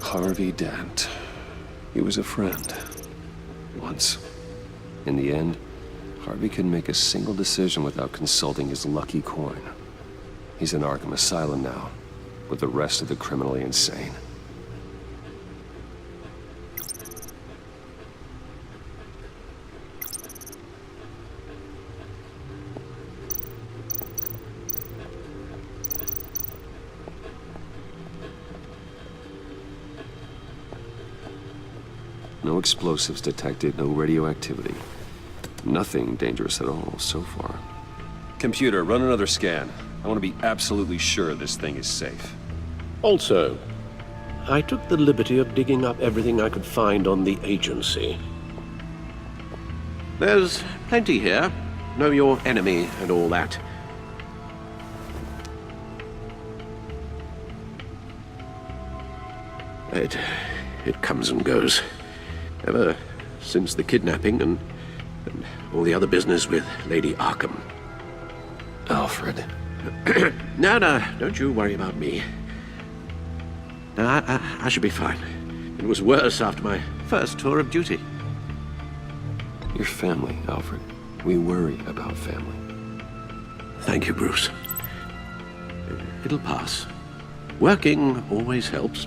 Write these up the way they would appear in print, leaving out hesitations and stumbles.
Harvey Dent. He was a friend. Once. In the end, Harvey couldn't make a single decision without consulting his lucky coin. He's in Arkham Asylum now, with the rest of the criminally insane. No explosives detected, no radioactivity. Nothing dangerous at all so far. Computer, run another scan. I want to be absolutely sure this thing is safe. Also, I took the liberty of digging up everything I could find on the agency. There's plenty here. Know your enemy and all that. It comes and goes. Ever since the kidnapping and all the other business with Lady Arkham. Alfred. No, don't you worry about me. No, I should be fine. It was worse after my first tour of duty. Your family, Alfred. We worry about family. Thank you, Bruce. It'll pass. Working always helps.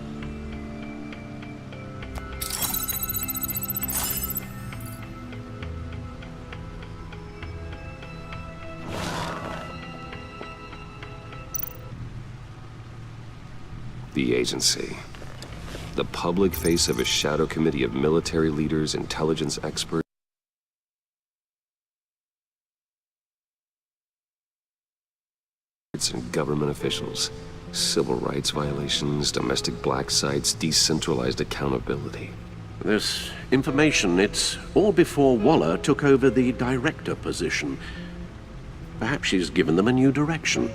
The agency. The public face of a shadow committee of military leaders, intelligence experts, and government officials. Civil rights violations, domestic black sites, decentralized accountability. This information, it's all before Waller took over the director position. Perhaps she's given them a new direction.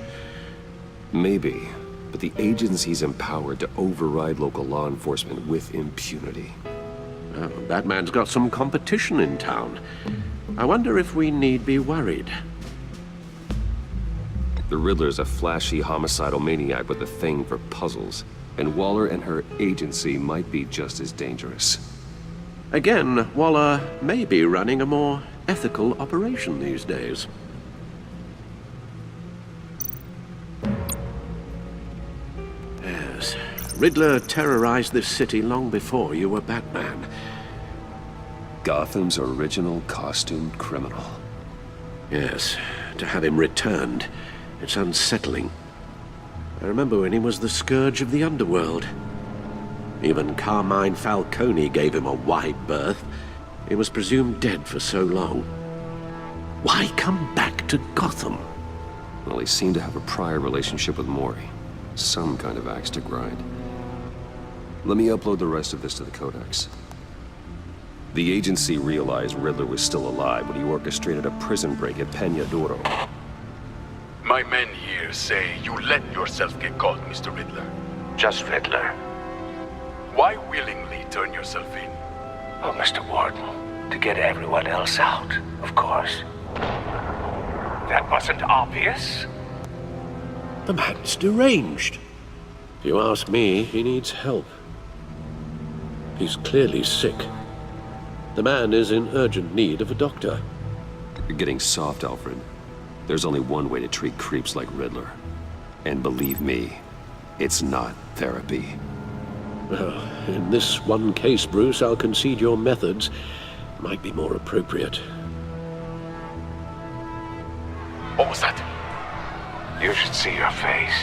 Maybe. But the agency's empowered to override local law enforcement with impunity. Oh, Batman's got some competition in town. I wonder if we need be worried. The Riddler's a flashy, homicidal maniac with a thing for puzzles. And Waller and her agency might be just as dangerous. Again, Waller may be running a more ethical operation these days. Riddler terrorized this city long before you were Batman. Gotham's original costumed criminal. Yes, to have him returned, it's unsettling. I remember when he was the scourge of the underworld. Even Carmine Falcone gave him a wide berth. He was presumed dead for so long. Why come back to Gotham? Well, he seemed to have a prior relationship with Mori. Some kind of axe to grind. Let me upload the rest of this to the Codex. The agency realized Riddler was still alive when he orchestrated a prison break at Peña Duro. My men here say you let yourself get caught, Mr. Riddler. Just Riddler. Why willingly turn yourself in? Oh, Mr. Warden, to get everyone else out, of course. That wasn't obvious. The man's deranged. If you ask me, he needs help. He's clearly sick. The man is in urgent need of a doctor. You're getting soft, Alfred. There's only one way to treat creeps like Riddler. And believe me, it's not therapy. Well, in this one case, Bruce, I'll concede your methods might be more appropriate. What was that? You should see your face.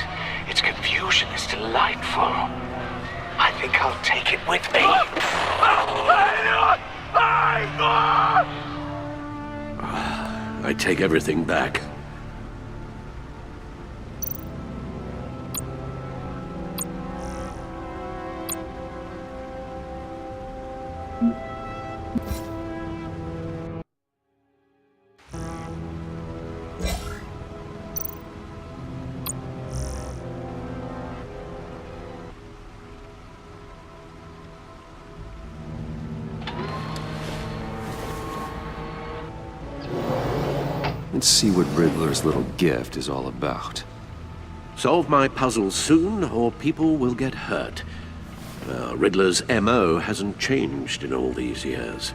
Its confusion is delightful. I think I'll take it with me. I take everything back. Let's see what Riddler's little gift is all about. Solve my puzzle soon, or people will get hurt. Riddler's MO hasn't changed in all these years.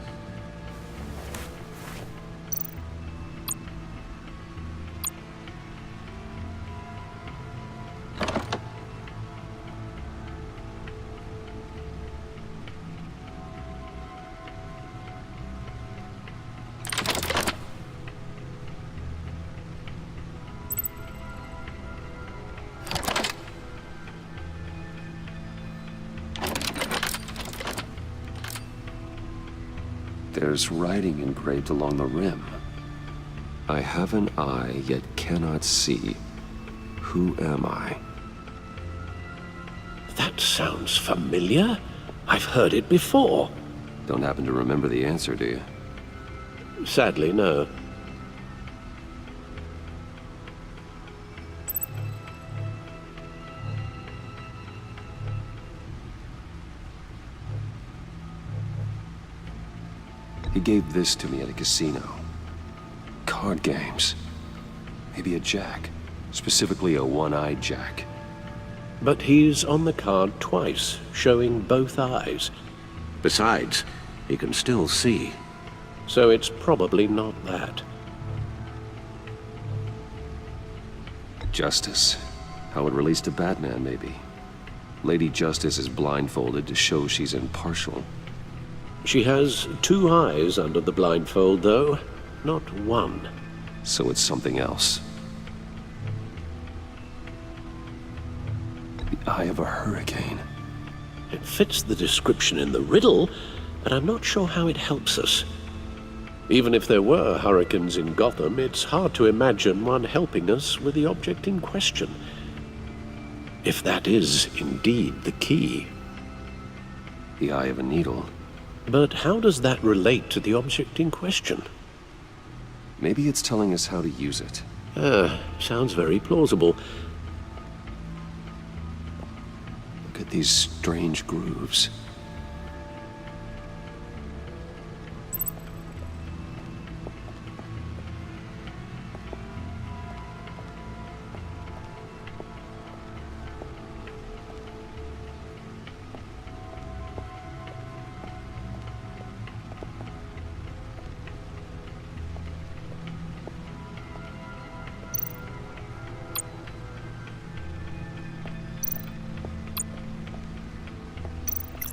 There's writing engraved along the rim. I have an eye, yet cannot see. Who am I? That sounds familiar. I've heard it before. Don't happen to remember the answer, do you? Sadly, no. He gave this to me at a casino. Card games. Maybe a jack. Specifically a one-eyed jack. But he's on the card twice, showing both eyes. Besides, he can still see. So it's probably not that. Justice. How it relates to Batman, maybe. Lady Justice is blindfolded to show she's impartial. She has two eyes under the blindfold, though, not one. So it's something else. The eye of a hurricane. It fits the description in the riddle, but I'm not sure how it helps us. Even if there were hurricanes in Gotham, it's hard to imagine one helping us with the object in question. If that is indeed the key. The eye of a needle. But how does that relate to the object in question? Maybe it's telling us how to use it. Sounds very plausible. Look at these strange grooves.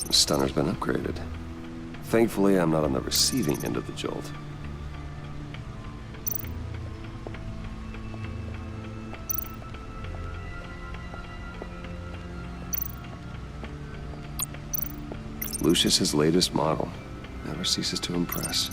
The stunner's been upgraded. Thankfully, I'm not on the receiving end of the jolt. Lucius's latest model. Never ceases to impress.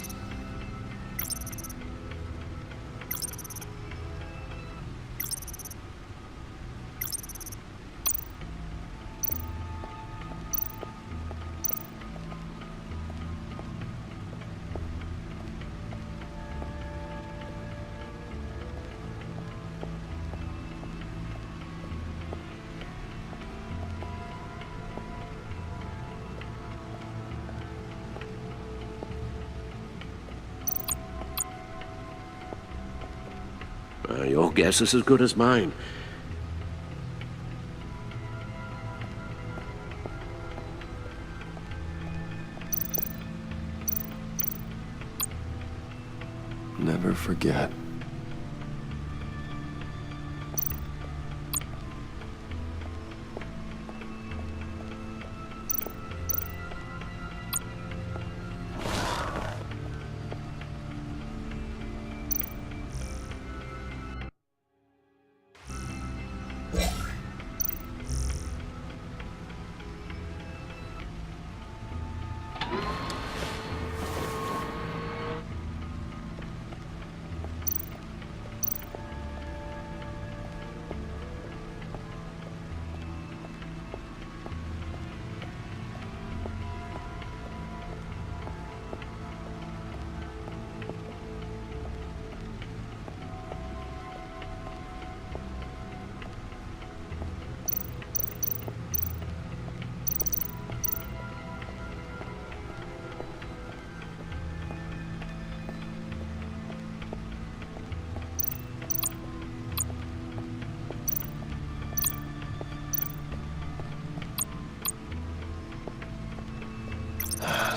Your guess is as good as mine. Never forget.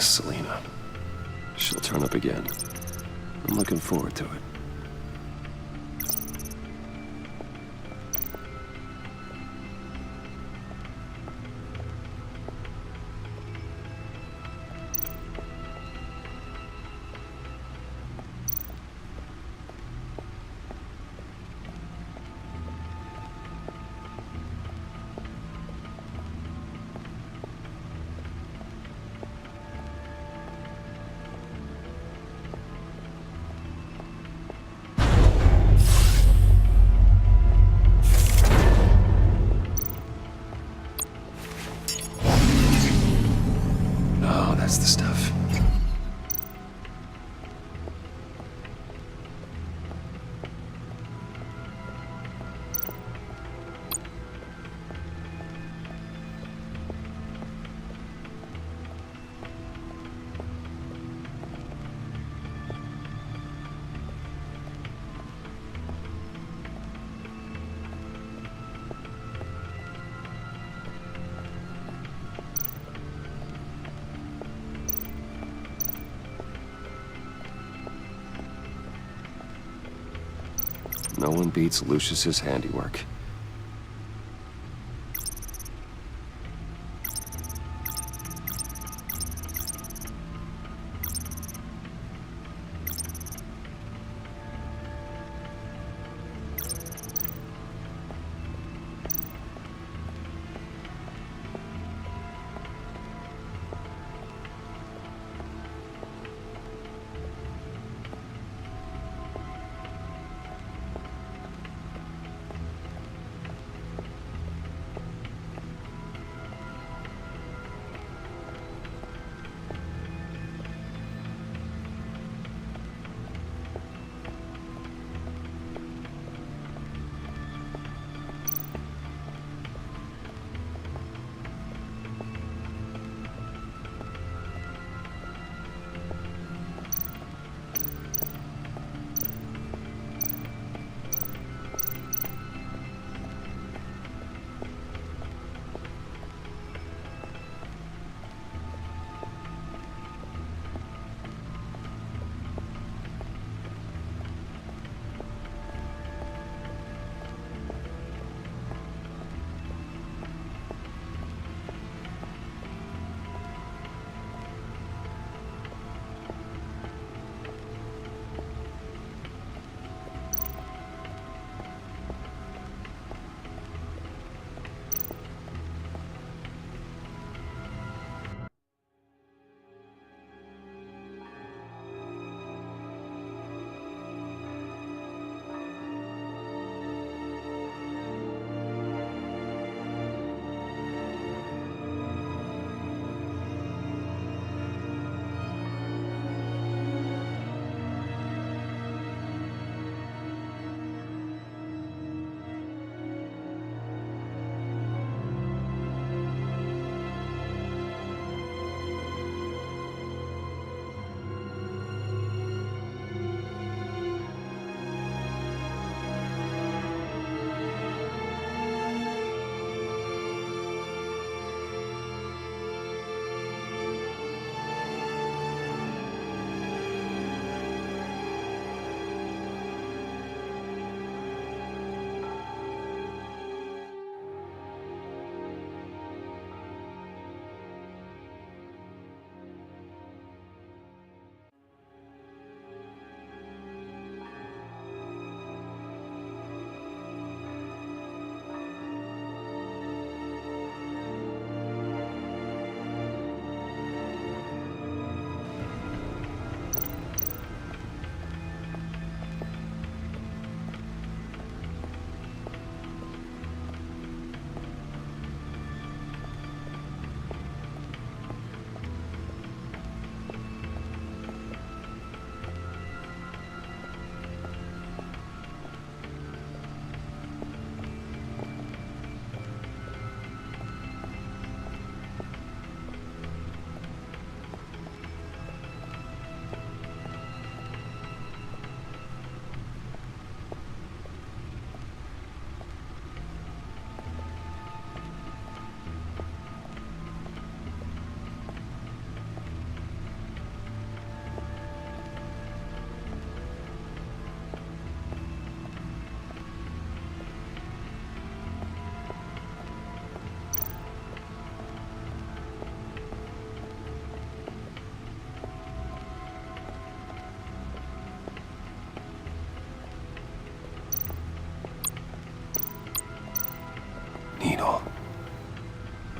Selena. She'll turn up again. I'm looking forward to it. Oh, that's the stuff. No one beats Lucius's handiwork.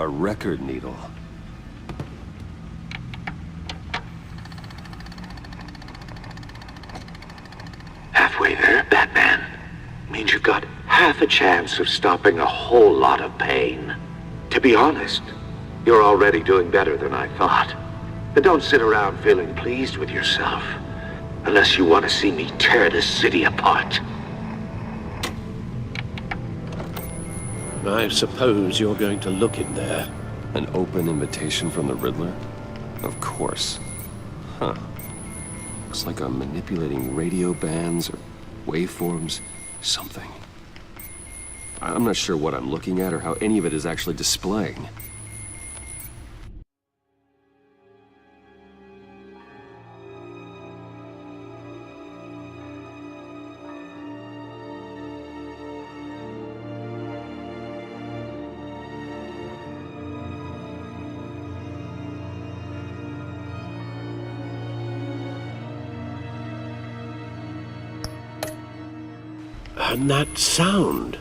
A record needle. Halfway there, Batman. Means you've got half a chance of stopping a whole lot of pain. To be honest, you're already doing better than I thought. But don't sit around feeling pleased with yourself. Unless you want to see me tear this city apart. I suppose you're going to look in there. An open invitation from the Riddler? Of course. Huh. Looks like I'm manipulating radio bands or waveforms, something. I'm not sure what I'm looking at or how any of it is actually displaying. And that sound.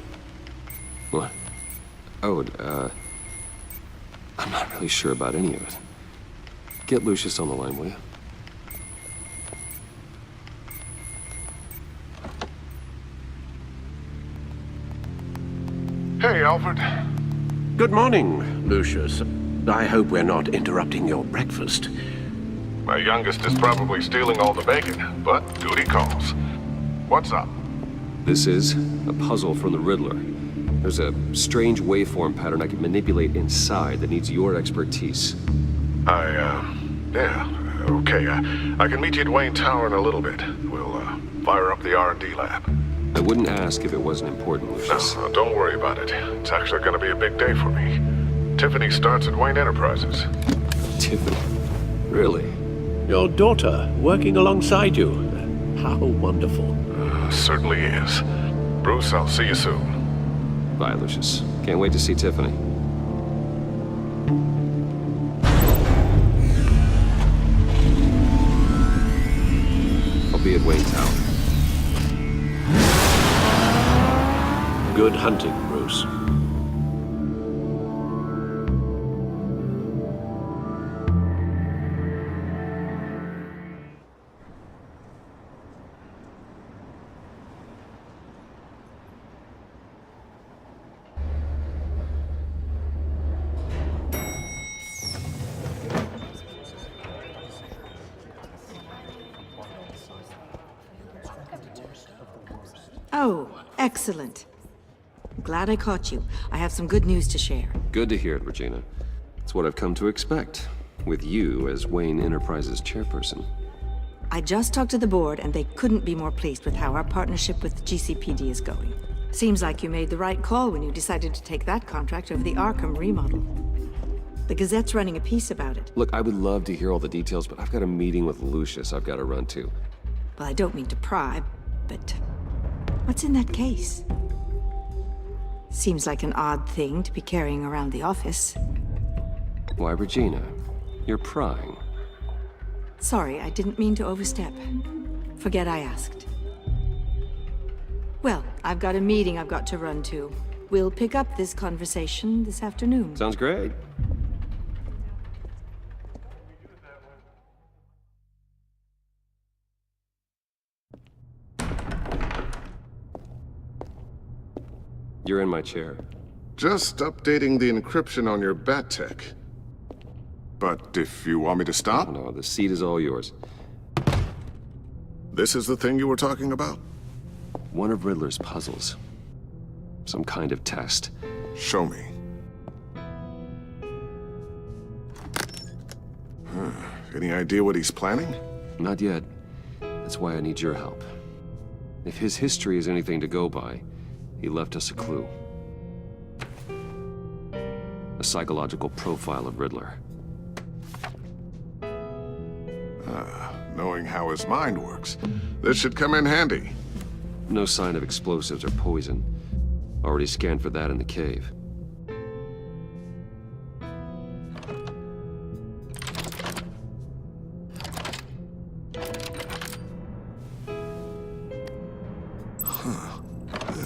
What? Oh, I'm not really sure about any of it. Get Lucius on the line, will you? Hey, Alfred. Good morning, Lucius. I hope we're not interrupting your breakfast. My youngest is probably stealing all the bacon, but duty calls. What's up? This is a puzzle from the Riddler. There's a strange waveform pattern I can manipulate inside that needs your expertise. Yeah, okay. I can meet you at Wayne Tower in a little bit. We'll, fire up the R&D lab. I wouldn't ask if it wasn't important, Lucius. No, don't worry about it. It's actually gonna be a big day for me. Tiffany starts at Wayne Enterprises. Tiffany? Really? Your daughter working alongside you. How wonderful. Certainly is. Bruce, I'll see you soon. Bye, Lucius. Can't wait to see Tiffany. I'll be at Wayne Tower. Good hunting, Bruce. Oh, excellent. I'm glad I caught you. I have some good news to share. Good to hear it, Regina. It's what I've come to expect, with you as Wayne Enterprises chairperson. I just talked to the board, and they couldn't be more pleased with how our partnership with GCPD is going. Seems like you made the right call when you decided to take that contract over the Arkham remodel. The Gazette's running a piece about it. Look, I would love to hear all the details, but I've got a meeting with Lucius I've got to run to. Well, I don't mean to pry, but what's in that case? Seems like an odd thing to be carrying around the office. Why, Regina? You're prying. Sorry, I didn't mean to overstep. Forget I asked. Well, I've got a meeting I've got to run to. We'll pick up this conversation this afternoon. Sounds great. You're in my chair. Just updating the encryption on your Bat-Tech. But if you want me to stop, No, the seat is all yours. this is the thing you were talking about? One of Riddler's puzzles. Some kind of test. Show me. Any idea what he's planning? Not yet. That's why I need your help. If his history is anything to go by, he left us a clue. A psychological profile of Riddler. Knowing how his mind works, this should come in handy. No sign of explosives or poison. Already scanned for that in the cave.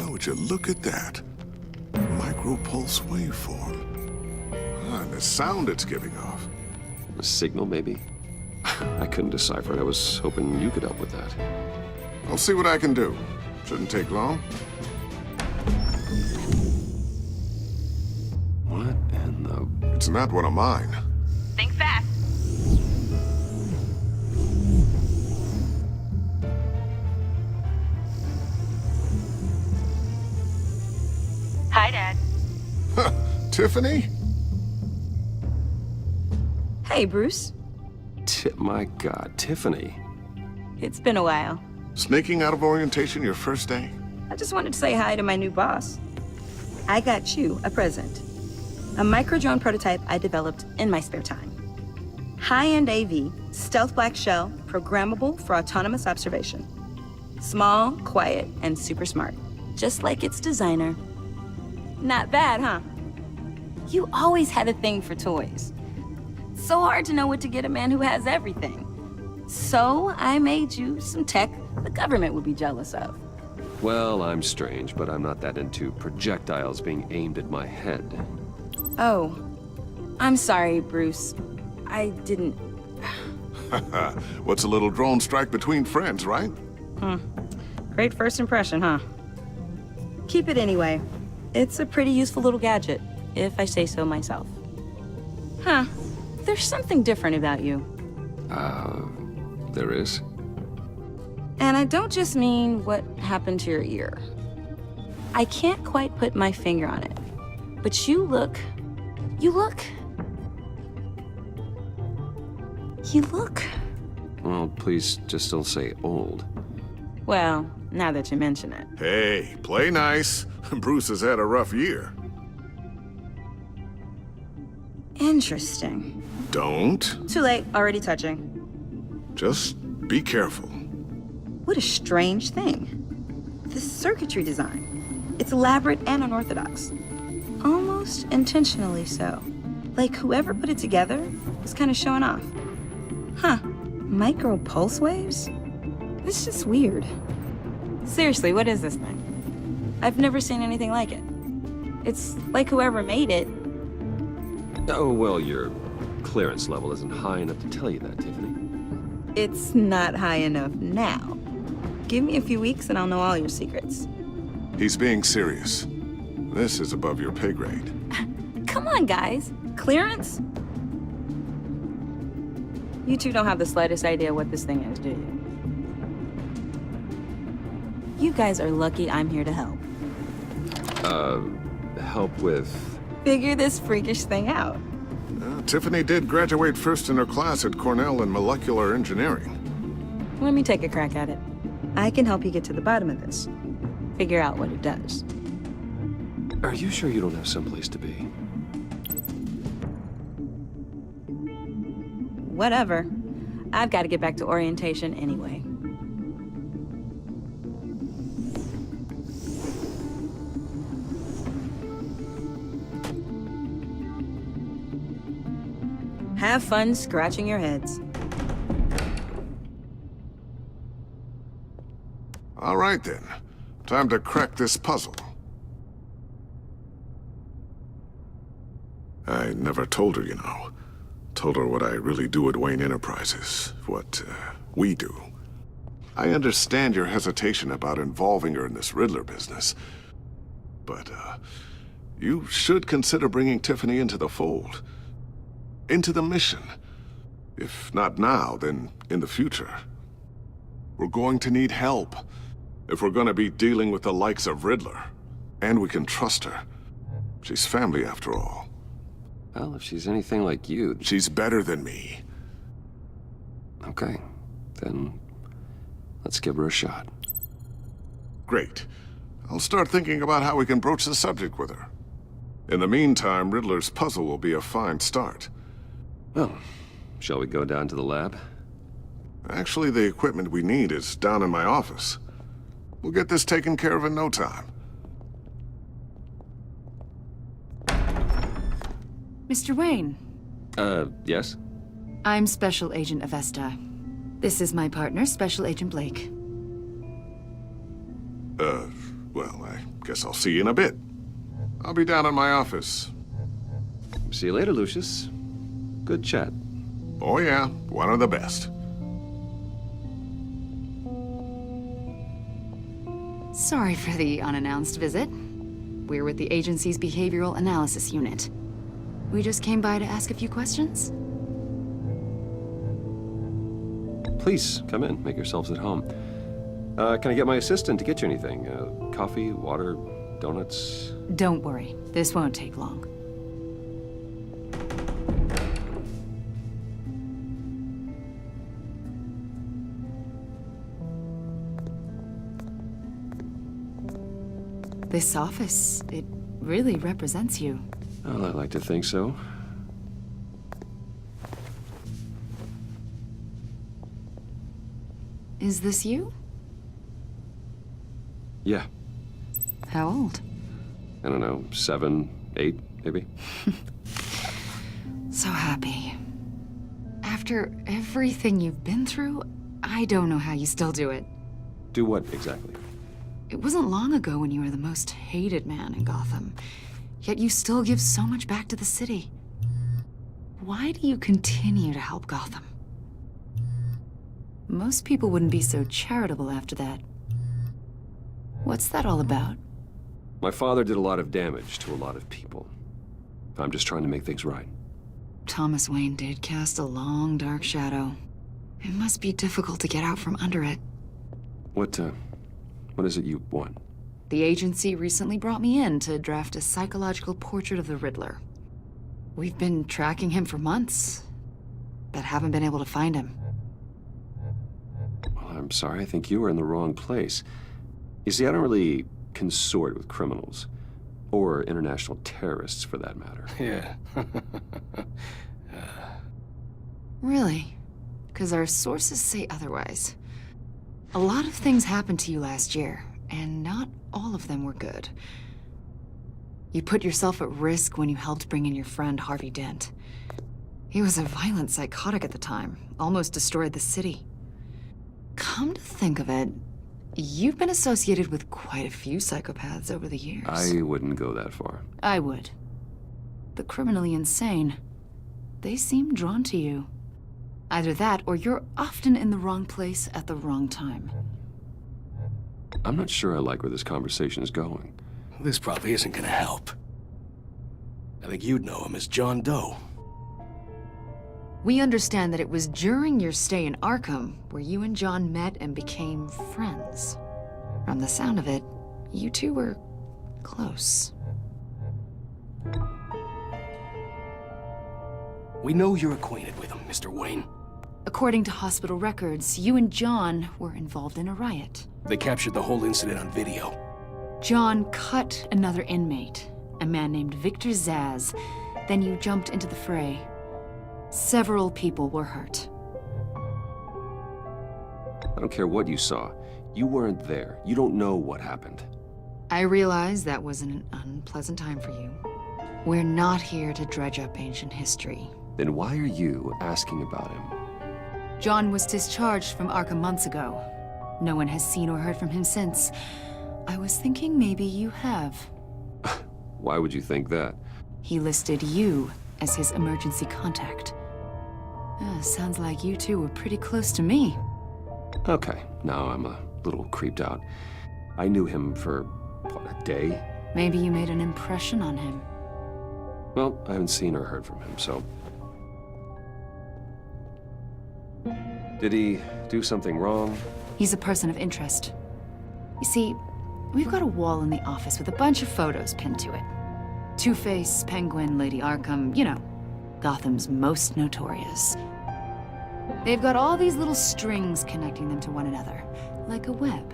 Would you look at that? Micropulse waveform. ominous sound it's giving off. A signal, maybe? I couldn't decipher it. I was hoping you could help with that. I'll see what I can do. Shouldn't take long. What in the... It's not one of mine. Think fast. Hi, Dad. Tiffany? Hey, Bruce. My God, Tiffany. It's been a while. Sneaking out of orientation your first day? I just wanted to say hi to my new boss. I got you a present. A micro-drone prototype I developed in my spare time. High-end AV, stealth black shell, programmable for autonomous observation. Small, quiet, and super smart. Just like its designer. Not bad, huh? You always had a thing for toys. So hard to know what to get a man who has everything. So I made you some tech the government would be jealous of. Well, I'm strange, but I'm not that into projectiles being aimed at my head. Oh, I'm sorry, Bruce. I didn't... What's a little drone strike between friends, right? Great first impression, huh? Keep it anyway. It's a pretty useful little gadget, if I say so myself. Huh. There's something different about you. There is? And I don't just mean what happened to your ear. I can't quite put my finger on it. But you look... Well, please just don't say old. Well, now that you mention it. Hey, play nice. Bruce has had a rough year. Interesting. Don't. Too late, already touching. Just be careful. What a strange thing. The circuitry design. It's elaborate and unorthodox. Almost intentionally so. Like whoever put it together was kind of showing off. Huh. Micro pulse waves? It's just weird. Seriously, what is this thing? I've never seen anything like it. It's like whoever made it. Oh, well, your clearance level isn't high enough to tell you that, Tiffany. It's not high enough now. Give me a few weeks and I'll know all your secrets. He's being serious. This is above your pay grade. Come on, guys. Clearance? You two don't have the slightest idea what this thing is, do you? You guys are lucky I'm here to help. Help with... Figure this freakish thing out. Tiffany did graduate first in her class at Cornell in molecular engineering. Let me take a crack at it. I can help you get to the bottom of this. Figure out what it does. Are you sure you don't have someplace to be? Whatever. I've got to get back to orientation anyway. Have fun scratching your heads. All right, then. Time to crack this puzzle. I never told her, you know. Told her what I really do at Wayne Enterprises. What, we do. I understand your hesitation about involving her in this Riddler business. But, you should consider bringing Tiffany into the fold. Into the mission. If not now, then in the future. We're going to need help. If we're gonna be dealing with the likes of Riddler. And we can trust her. She's family after all. Well, if she's anything like you... She's better than me. Okay, then let's give her a shot. Great. I'll start thinking about how we can broach the subject with her. In the meantime, Riddler's puzzle will be a fine start. Well, shall we go down to the lab? Actually, the equipment we need is down in my office. We'll get this taken care of in no time. Mr. Wayne, Yes? I'm Special Agent Avesta. This is my partner, Special Agent Blake. Well, I guess I'll see you in a bit. I'll be down in my office. See you later, Lucius. Good chat. Oh yeah, one of the best. Sorry for the unannounced visit. We're with the agency's behavioral analysis unit. We just came by to ask a few questions. Please, come in. Make yourselves at home. Can I get my assistant to get you anything? Coffee, water, donuts? Don't worry, this won't take long. This office, it really represents you. Well, I like to think so. Is this you? Yeah. How old? I don't know, 7, 8, maybe? So happy. After everything you've been through, I don't know how you still do it. Do what exactly? It wasn't long ago when you were the most hated man in Gotham, yet you still give so much back to the city. Why do you continue to help Gotham? Most people wouldn't be so charitable after that. What's that all about? My father did a lot of damage to a lot of people. I'm just trying to make things right. Thomas Wayne did cast a long, dark shadow. It must be difficult to get out from under it. What is it you want? The agency recently brought me in to draft a psychological portrait of the Riddler. We've been tracking him for months, but haven't been able to find him. Well, I'm sorry, I think you were in the wrong place. You see, I don't really consort with criminals. Or international terrorists, for that matter. Yeah. Really? Because our sources say otherwise. A lot of things happened to you last year, and not all of them were good. You put yourself at risk when you helped bring in your friend Harvey Dent. He was a violent psychotic at the time, almost destroyed the city. Come to think of it, you've been associated with quite a few psychopaths over the years. I wouldn't go that far. I would. The criminally insane. They seem drawn to you. Either that, or you're often in the wrong place at the wrong time. I'm not sure I like where this conversation is going. This probably isn't gonna help. I think you'd know him as John Doe. We understand that it was during your stay in Arkham where you and John met and became friends. From the sound of it, you two were close. We know you're acquainted with him, Mr. Wayne. According to hospital records, you and John were involved in a riot. They captured the whole incident on video. John cut another inmate, a man named Victor Zsasz. Then you jumped into the fray. Several people were hurt. I don't care what you saw. You weren't there. You don't know what happened. I realize that was an unpleasant time for you. We're not here to dredge up ancient history. Then why are you asking about him? John was discharged from Arkham months ago. No one has seen or heard from him since. I was thinking maybe you have. Why would you think that? He listed you as his emergency contact. Sounds like you two were pretty close to me. Okay, now I'm a little creeped out. I knew him for, what, a day? Maybe you made an impression on him. Well, I haven't seen or heard from him, so... Did he do something wrong? He's a person of interest. You see, we've got a wall in the office with a bunch of photos pinned to it. Two-Face, Penguin, Lady Arkham, you know, Gotham's most notorious. They've got all these little strings connecting them to one another, like a web.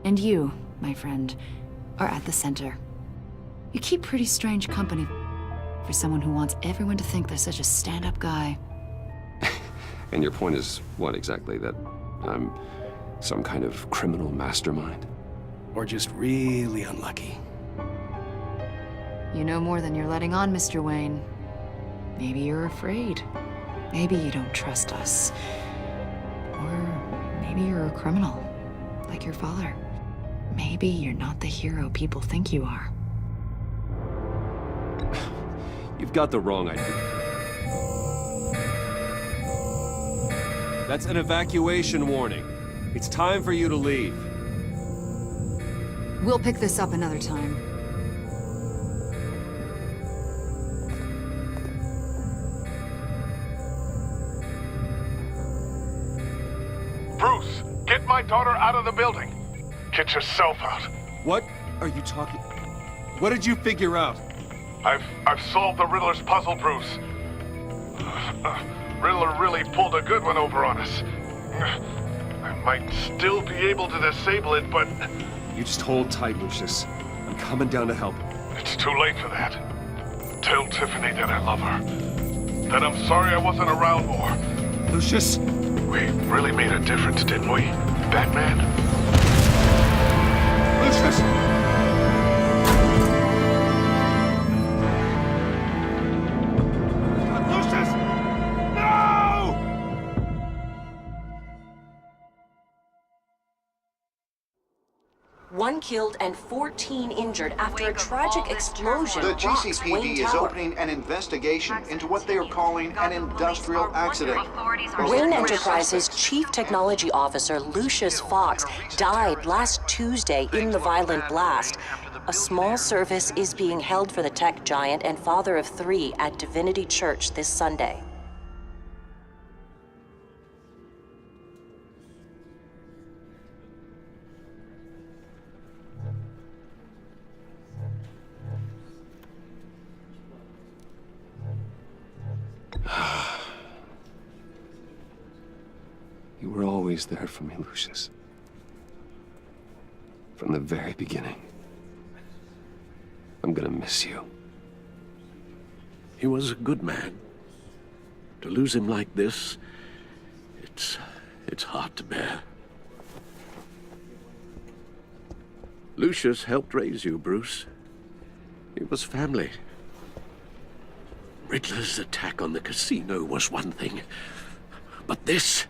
And you, my friend, are at the center. You keep pretty strange company for someone who wants everyone to think they're such a stand-up guy. And your point is what exactly? That I'm some kind of criminal mastermind? Or just really unlucky. You know more than you're letting on, Mr. Wayne. Maybe you're afraid. Maybe you don't trust us. Or maybe you're a criminal, like your father. Maybe you're not the hero people think you are. You've got the wrong idea. That's an evacuation warning. It's time for you to leave. We'll pick this up another time. Bruce, get my daughter out of the building. Get yourself out. What are you talking... What did you figure out? I've solved the Riddler's puzzle, Bruce. Riddler really pulled a good one over on us. I might still be able to disable it, but You just hold tight, Lucius. I'm coming down to help. it's too late for that. Tell Tiffany that I love her. That I'm sorry I wasn't around more. Lucius! We really made a difference, didn't we, Batman? Lucius! Lucius! No! One killed and 14 injured after a tragic explosion The rocks GCPD Wayne is Tower. opening an investigation into what they are calling an industrial accident. Wayne Enterprises' Chief Technology Officer Lucius Fox died last Tuesday in the violent blast. A small service is being held for the tech giant and father of 3 at Divinity Church this Sunday. You were always there for me, Lucius. From the very beginning. I'm gonna miss you. He was a good man. To lose him like this, it's hard to bear. Lucius helped raise you, Bruce. It was family. Riddler's attack on the casino was one thing, but this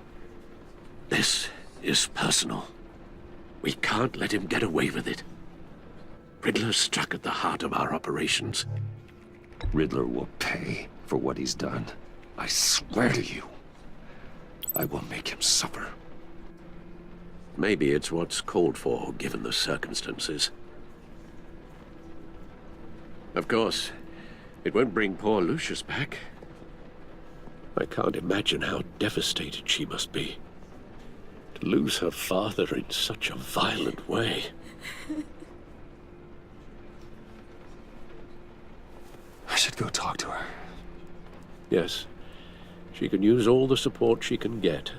is personal. We can't let him get away with it. Riddler struck at the heart of our operations. Riddler will pay for what he's done. I swear to you. I will make him suffer. Maybe it's what's called for, given the circumstances. Of course, it won't bring poor Lucius back. I can't imagine how devastated she must be. To lose her father in such a violent way. I should go talk to her. Yes, she can use all the support she can get.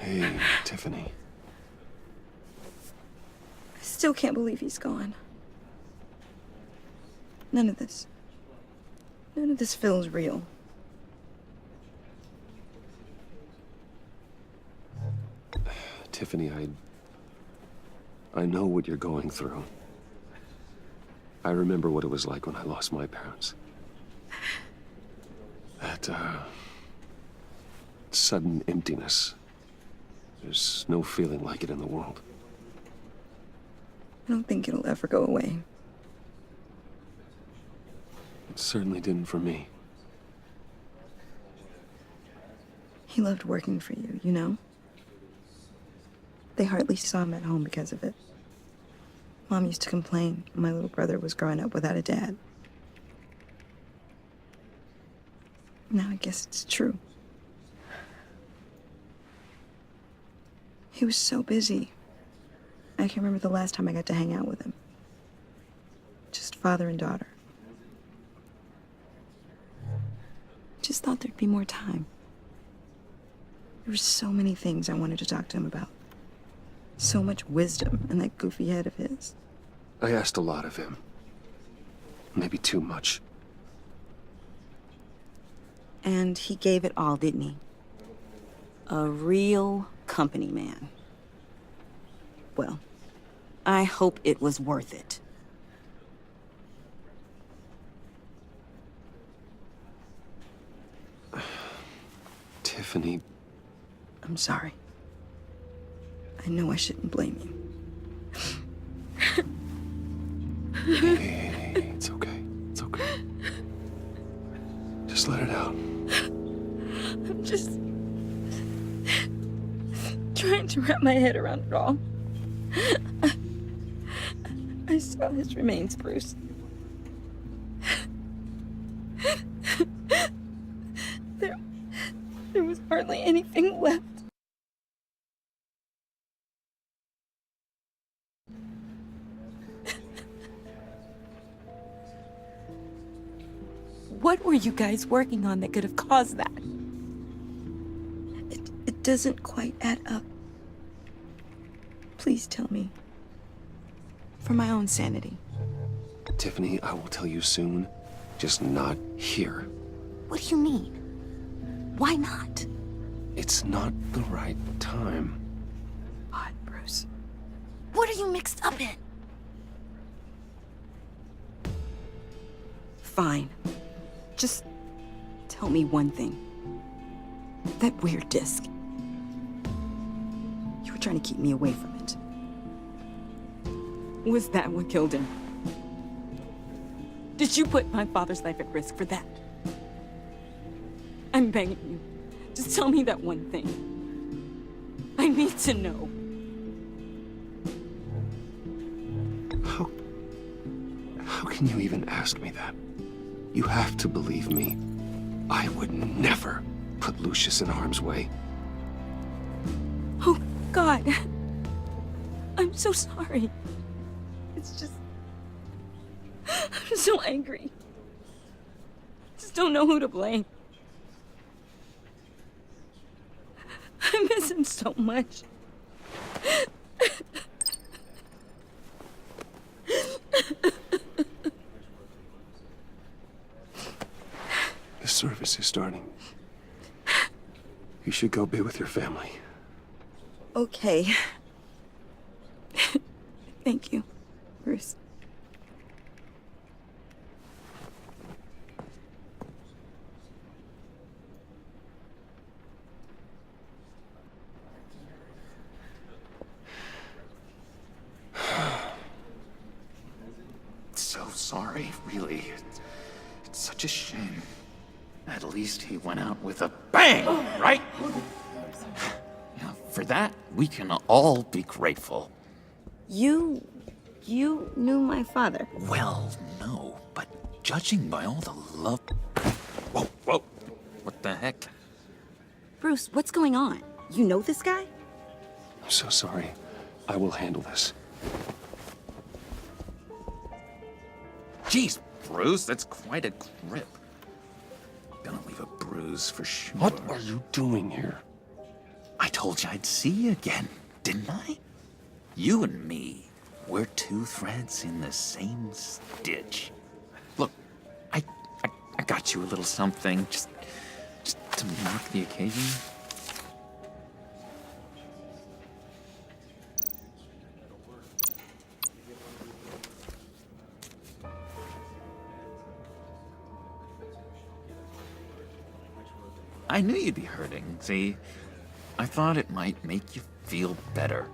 Hey, Tiffany. I still can't believe he's gone. None of this feels real. Tiffany, I know what you're going through. I remember what it was like when I lost my parents. That, sudden emptiness. There's no feeling like it in the world. I don't think it'll ever go away. It certainly didn't for me. He loved working for you, you know? They hardly saw him at home because of it. Mom used to complain when my little brother was growing up without a dad. Now I guess it's true. He was so busy. I can't remember the last time I got to hang out with him. Just father and daughter. Just thought there'd be more time. There were so many things I wanted to talk to him about. So much wisdom in that goofy head of his. I asked a lot of him. Maybe too much. And he gave it all, didn't he? A real company man. Well, I hope it was worth it. Tiffany, I'm sorry. I know I shouldn't blame you. Hey, it's okay. It's okay. Just let it out. I'm just trying to wrap my head around it all. I saw his remains, Bruce. There was hardly anything left. What were you guys working on that could have caused that? It doesn't quite add up. Please tell me. For my own sanity. Tiffany, I will tell you soon. Just not here. What do you mean? Why not? It's not the right time. God, Bruce. What are you mixed up in? Fine. Just tell me one thing. That weird disc. You were trying to keep me away from it. Was that what killed him? Did you put my father's life at risk for that? I'm begging you. Just tell me that one thing. I need to know. How can you even ask me that? You have to believe me. I would never put Lucius in harm's way. Oh, God. I'm so sorry. It's just... I'm so angry. Just don't know who to blame. I miss him so much. The service is starting. You should go be with your family. Okay. Thank you, Bruce. So sorry, really. It's such a shame. At least he went out with a bang, right? Yeah, for that, we can all be grateful. You knew my father. Well, no, but judging by all the love... Whoa, whoa, what the heck? Bruce, what's going on? You know this guy? I'm so sorry. I will handle this. Jeez, Bruce, that's quite a grip. Gonna leave a bruise for sure. What are you doing here? I told you I'd see you again, didn't I? You and me, we're two threads in the same stitch. Look, I got you a little something, just to mark the occasion. I knew you'd be hurting, see? I thought it might make you feel better.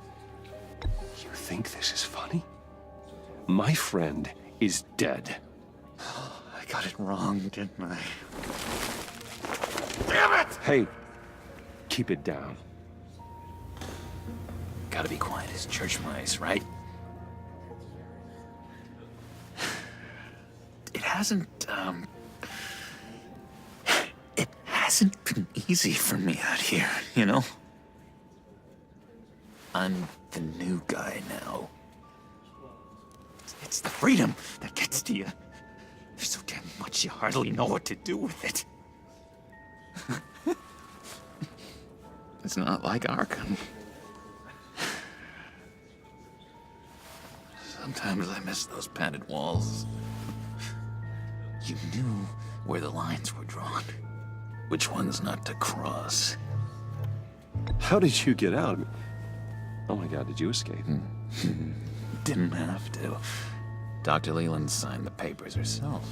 You think this is funny? My friend is dead. I got it wrong, didn't I? Damn it! Hey, keep it down. Gotta be quiet as church mice, right? It hasn't been easy for me out here, you know? I'm the new guy now. It's the freedom that gets to you. There's so damn much you hardly know what to do with it. It's not like Arkham. Sometimes I miss those padded walls. You knew where the lines were drawn. Which ones not to cross. How did you get out? Oh my God, did you escape? Didn't have to. Dr. Leland signed the papers herself.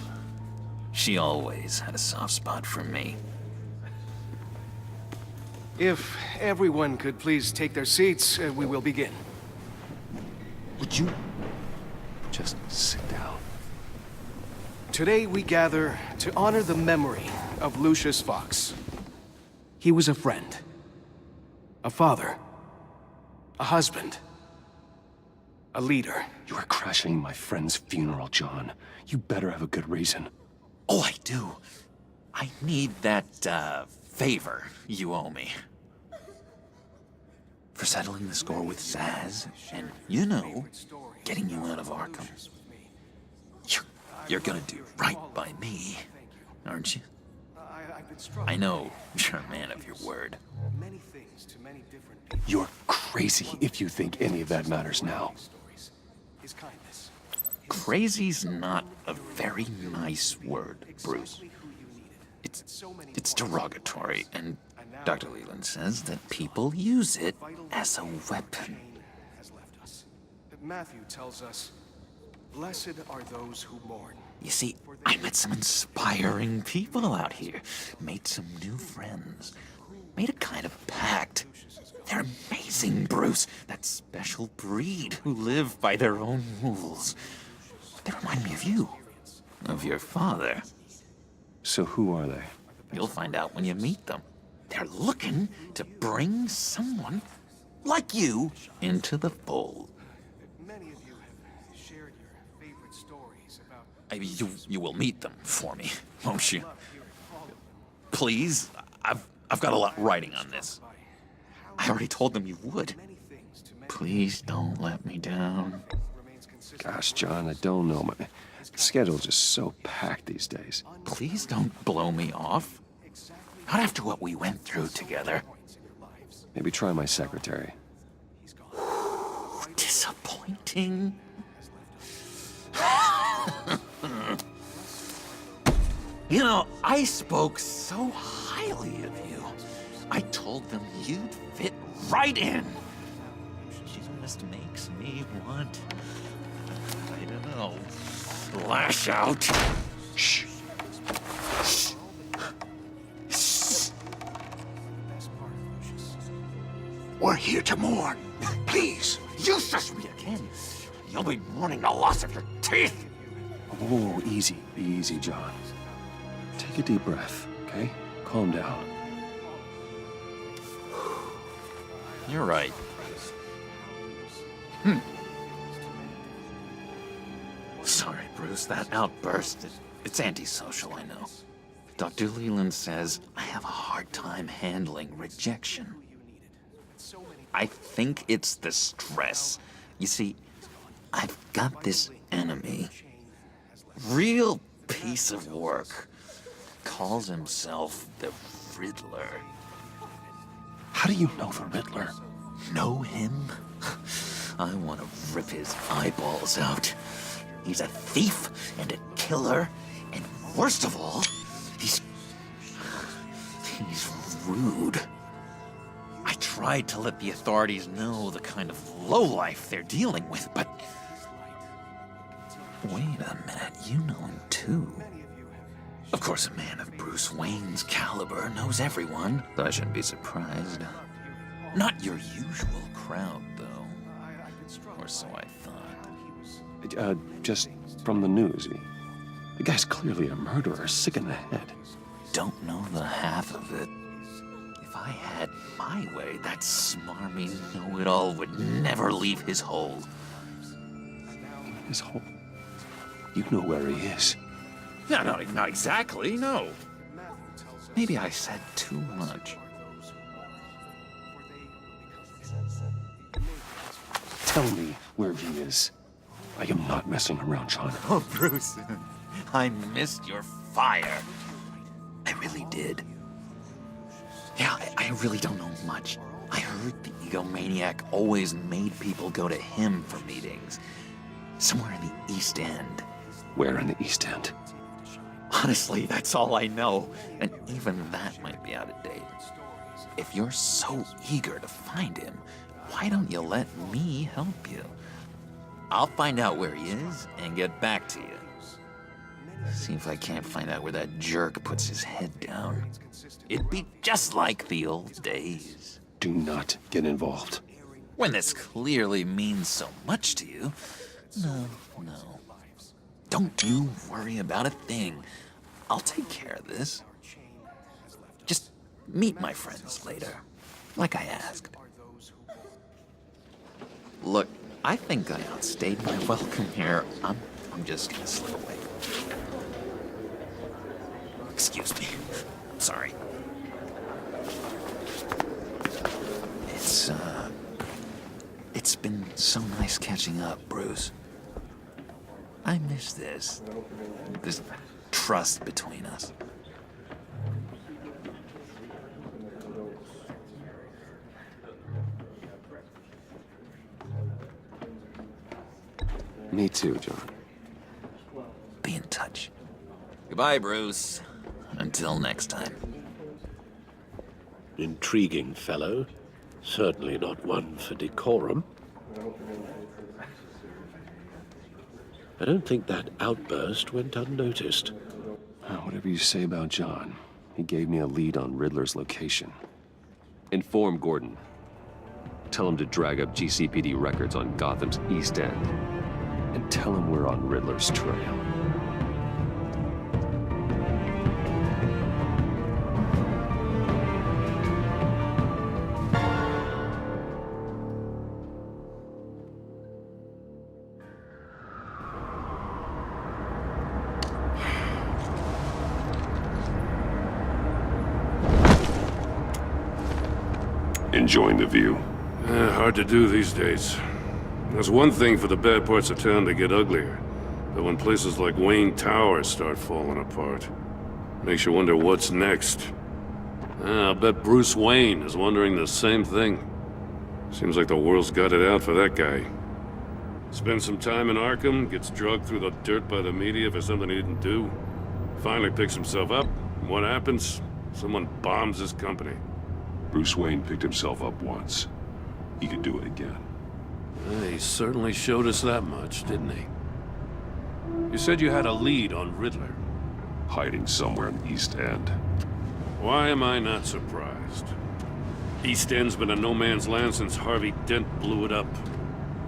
She always had a soft spot for me. If everyone could please take their seats, we will begin. Would you Just sit down. Today we gather to honor the memory of Lucius Fox. He was a friend, a father, a husband, a leader. You are crashing my friend's funeral, John. You better have a good reason. Oh, I do. I need that, favor you owe me. For settling the score with Zsasz, and, you know, getting you out of Arkham. You're gonna do right by me, aren't you? I know you're a man of your word. You're crazy if you think any of that matters now. Crazy's not a very nice word, Bruce. It's derogatory, and Dr. Leland says that people use it as a weapon. Matthew tells us, blessed are those who mourn. You see, I met some inspiring people out here. Made some new friends. Made a kind of pact. They're amazing, Bruce. That special breed who live by their own rules. They remind me of you. Of your father. So who are they? You'll find out when you meet them. They're looking to bring someone like you into the fold. Many of you have shared your favorite stories about... You will meet them for me, won't you? Please, I've got a lot riding on this. I already told them you would. Please don't let me down. Gosh, John, I don't know. My schedule's just so packed these days. Please don't blow me off. Not after what we went through together. Maybe try my secretary. Disappointing. You know, I spoke so highly of you. I told them you'd fit right in. She just makes me want... I don't know... lash out. Shh. Shh. Shh. We're here to mourn. Please, you shush me again. You'll be mourning the loss of your teeth. Oh, easy. Easy, John. Take a deep breath, okay? Calm down. You're right. Sorry, Bruce, that outburst, it's antisocial, I know. Dr. Leland says I have a hard time handling rejection. I think it's the stress. You see, I've got this enemy. Real piece of work. Calls himself the Riddler. How do you know the Riddler? Know him? I want to rip his eyeballs out. He's a thief and a killer, and worst of all, he's rude. I tried to let the authorities know the kind of lowlife they're dealing with, but... Wait a minute, you know him too. Of course, a man of Bruce Wayne's caliber knows everyone, so I shouldn't be surprised. Not your usual crowd, though. Or so I thought. Just from the news. The guy's clearly a murderer, sick in the head. Don't know the half of it. If I had my way, that smarmy know-it-all would never leave his hole. His hole? You know where he is. No, not exactly, no. Maybe I said too much. Tell me where he is. I am not messing around, John. Oh, Bruce, I missed your fire. I really did. Yeah, I really don't know much. I heard the egomaniac always made people go to him for meetings. Somewhere in the East End. Where in the East End? Honestly, that's all I know. And even that might be out of date. If you're so eager to find him, why don't you let me help you? I'll find out where he is and get back to you. See if I can't find out where that jerk puts his head down. It'd be just like the old days. Do not get involved. When this clearly means so much to you, No. Don't you worry about a thing. I'll take care of this. Just meet my friends later, like I asked. Look, I think I outstayed my welcome here. I'm just gonna slip away. Excuse me. I'm sorry. It's been so nice catching up, Bruce. I miss this trust between us. Me too, John. Be in touch. Goodbye, Bruce. Until next time. Intriguing fellow. Certainly not one for decorum. I don't think that outburst went unnoticed. Whatever you say about John, he gave me a lead on Riddler's location. Inform Gordon. Tell him to drag up GCPD records on Gotham's East End. And tell him we're on Riddler's trail. Enjoying the view? Hard to do these days. There's one thing for the bad parts of town to get uglier, but when places like Wayne Tower start falling apart, makes you wonder what's next. I'll bet Bruce Wayne is wondering the same thing. Seems like the world's got it out for that guy. Spends some time in Arkham, gets drugged through the dirt by the media for something he didn't do. Finally picks himself up, and what happens? Someone bombs his company. Bruce Wayne picked himself up once. He could do it again. He certainly showed us that much, didn't he? You said you had a lead on Riddler. Hiding somewhere in East End. Why am I not surprised? East End's been a no man's land since Harvey Dent blew it up.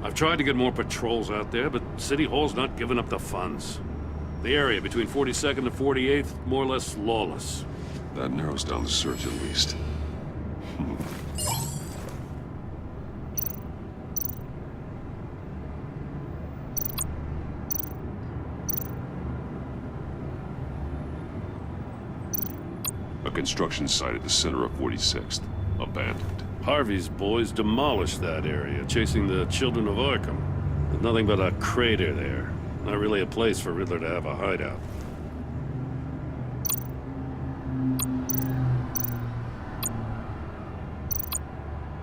I've tried to get more patrols out there, but City Hall's not giving up the funds. The area between 42nd and 48th, more or less lawless. That narrows down the search at least. A construction site at the center of 46th. Abandoned. Harvey's boys demolished that area, chasing the children of Arkham. There's nothing but a crater there. Not really a place for Riddler to have a hideout.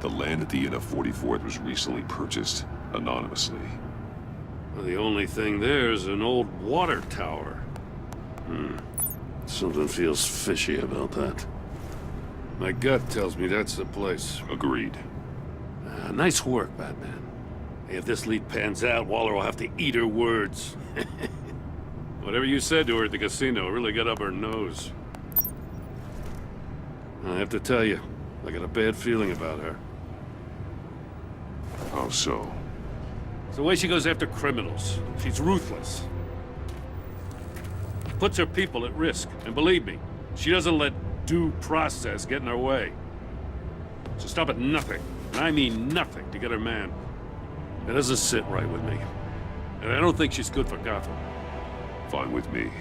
The land at the end of 44th was recently purchased anonymously. Well, the only thing there is an old water tower. Something feels fishy about that. My gut tells me that's the place. Agreed. Nice work, Batman. If this lead pans out, Waller will have to eat her words. Whatever you said to her at the casino really got up her nose. I have to tell you, I got a bad feeling about her. How so? It's the way she goes after criminals. She's ruthless. Puts her people at risk. And believe me, she doesn't let due process get in her way. She'll stop at nothing, and I mean nothing, to get her man. It doesn't sit right with me. And I don't think she's good for Gotham. Fine with me.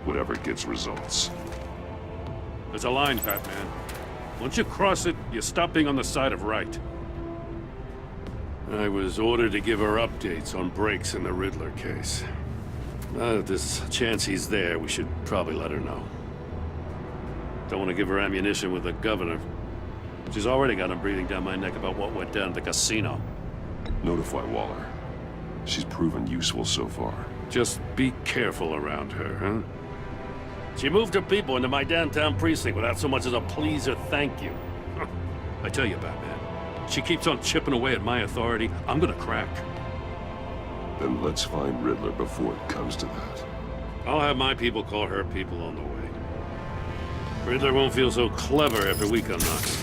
Whatever gets results. There's a line, Batman. Once you cross it, you stop being on the side of right. I was ordered to give her updates on breaks in the Riddler case. If there's a chance he's there, we should probably let her know. Don't want to give her ammunition with the governor. She's already got him breathing down my neck about what went down at the casino. Notify Waller. She's proven useful so far. Just be careful around her, huh? She moved her people into my downtown precinct without so much as a please or thank you. I tell you, Batman, she keeps on chipping away at my authority, I'm gonna crack. Then let's find Riddler before it comes to that. I'll have my people call her people on the way. Riddler won't feel so clever after we come knocking.